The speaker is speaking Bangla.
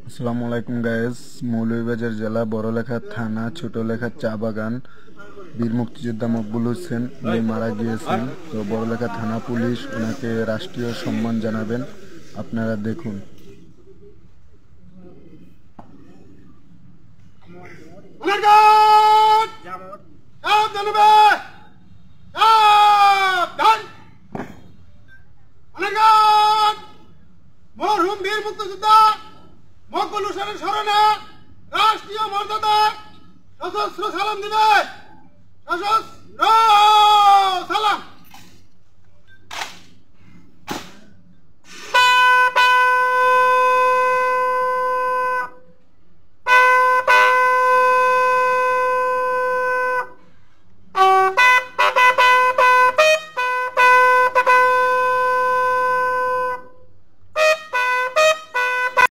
আসসালামু আলাইকুম গায়েস। মৌলভীবাজার জেলা বড়লেখা থানা ছোটলেখা চা বাগান বীর মুক্তিযোদ্ধা মকবুল হোসেন উনি মারা গিয়েছেন। তো বড়লেখা থানা পুলিশ ওনাকে রাষ্ট্রীয় সম্মান জানাবেন, আপনারা দেখুন। মরহুম বীর মুক্তিযোদ্ধা মকবুল হোসেনের স্মরণে রাষ্ট্রীয় মর্যাদা সশস্ত্র সালাম দিবে। সশস্ত্র সালাম।